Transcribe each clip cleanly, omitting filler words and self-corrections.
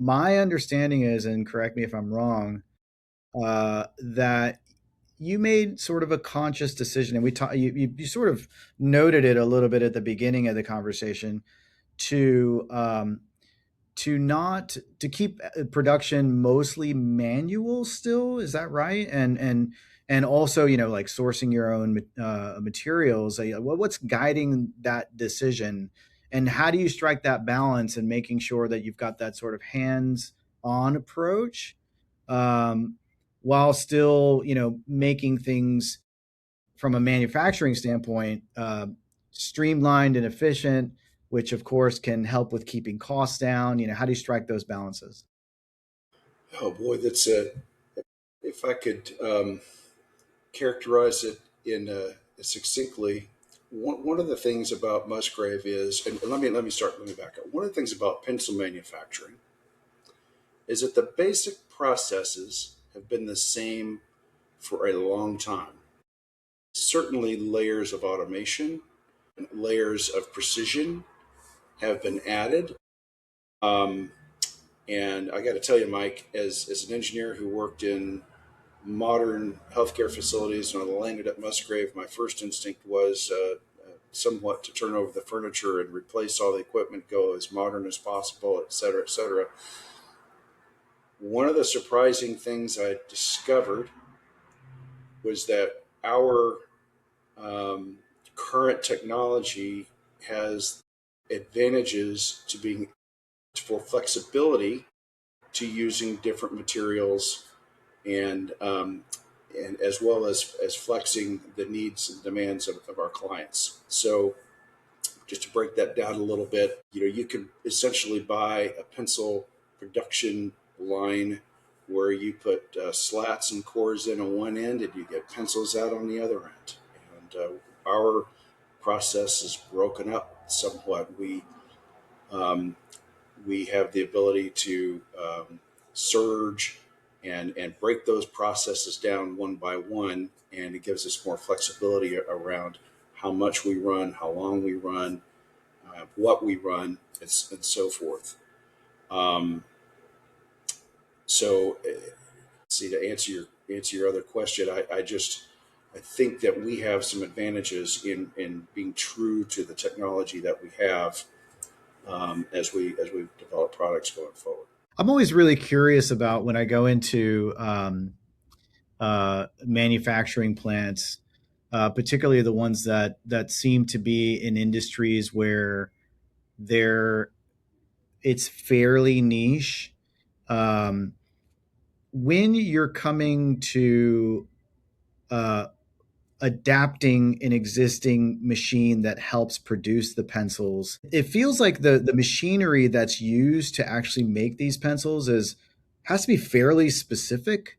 My understanding is, and correct me if I'm wrong, that you made sort of a conscious decision, and you sort of noted it a little bit at the beginning of the conversation to not to keep production mostly manual still. Is that right? And also, like sourcing your own materials. What's guiding that decision, and how do you strike that balance and making sure that you've got that sort of hands on approach, um, while still making things from a manufacturing standpoint, streamlined and efficient, which of course can help with keeping costs down. How do you strike those balances? Oh boy, that's a. If I could characterize it in succinctly, one of the things about Musgrave is, and let me back up. One of the things about pencil manufacturing is that the basic processes have been the same for a long time. Certainly, layers of automation and layers of precision have been added. Um, and I got to tell you, Mike, as an engineer who worked in modern healthcare facilities, when I landed at Musgrave, my first instinct was somewhat to turn over the furniture and replace all the equipment, go as modern as possible, et cetera, et cetera. One of the surprising things I discovered was that our um, current technology has advantages to being for flexibility to using different materials and as well as flexing the needs and demands of our clients. So just to break that down a little bit, you can essentially buy a pencil production line where you put slats and cores in on one end and you get pencils out on the other end. And our process is broken up somewhat. Um, we have the ability to surge and break those processes down one by one, and it gives us more flexibility around how much we run, how long we run, what we run, and so forth. Um, so, see, to answer your other question, I think that we have some advantages in being true to the technology that we have as we develop products going forward. I'm always really curious about when I go into manufacturing plants, particularly the ones that seem to be in industries where they're it's fairly niche. Um, when you're coming to uh, adapting an existing machine that helps produce the pencils, it feels like the machinery that's used to actually make these pencils is has to be fairly specific.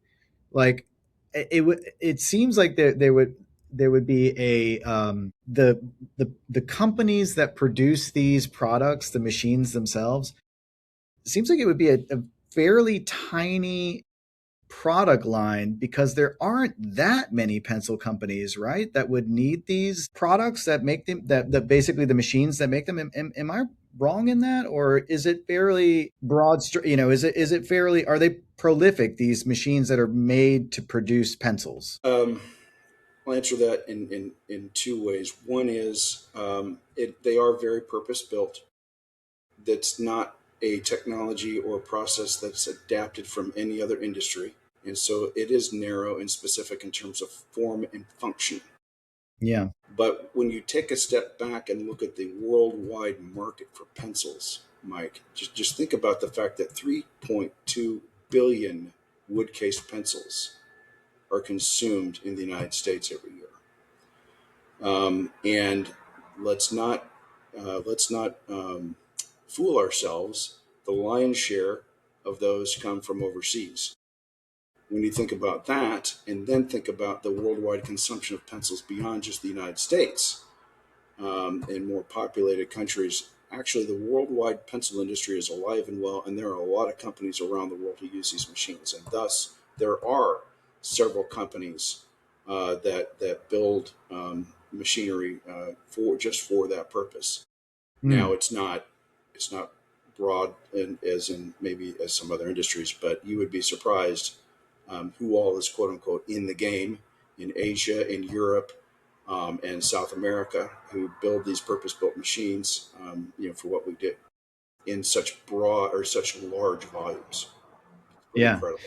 Like it seems like there would be a the companies that produce these products, the machines themselves. It seems like it would be a fairly tiny product line because there aren't that many pencil companies, right? That would need these products that make them that basically the machines that make them. Am I wrong in that, or is it fairly broad? Is it fairly? Are they prolific? These machines that are made to produce pencils. Um, I'll answer that in two ways. One is they are very purpose built. That's not a technology or a process that's adapted from any other industry. And so it is narrow and specific in terms of form and function. Yeah. But when you take a step back and look at the worldwide market for pencils, Mike, just think about the fact that 3.2 billion wood case pencils are consumed in the United States every year. And let's not fool ourselves. The lion's share of those come from overseas. When you think about that, and then think about the worldwide consumption of pencils beyond just the United States, in more populated countries, actually the worldwide pencil industry is alive and well, and there are a lot of companies around the world who use these machines, and thus there are several companies that build machinery for that purpose. Now Hmm. it's not broad as in maybe as some other industries, but you would be surprised who all is quote unquote in the game in Asia, in Europe, and South America who build these purpose-built machines, for what we do in such broad or such large volumes. Pretty Yeah. incredible.